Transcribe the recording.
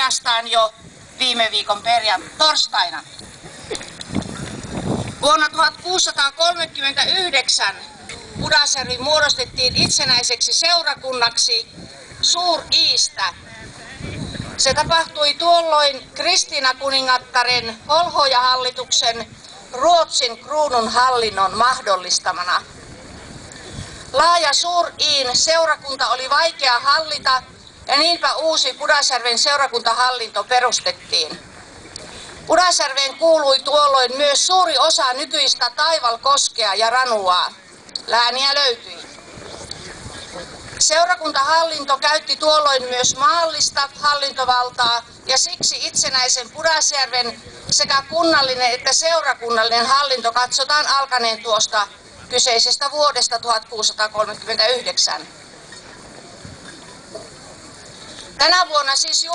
oikeastaan jo viime viikon torstaina. Vuonna 1639 Pudasjärvi muodostettiin itsenäiseksi seurakunnaksi Suur-Iistä. Se tapahtui tuolloin Kristiina kuningattaren Holhoja-hallituksen Ruotsin kruunun hallinnon mahdollistamana. Laaja Suur-Iin seurakunta oli vaikea hallita ja niinpä uusi Pudasjärven seurakuntahallinto perustettiin. Pudasjärveen kuului tuolloin myös suuri osa nykyistä Taivalkoskea ja Ranuaa. Lääniä löytyi. Seurakuntahallinto käytti tuolloin myös maallista hallintovaltaa ja siksi itsenäisen Pudasjärven sekä kunnallinen että seurakunnallinen hallinto katsotaan alkaneen tuosta kyseisestä vuodesta 1639. Tänä vuonna siis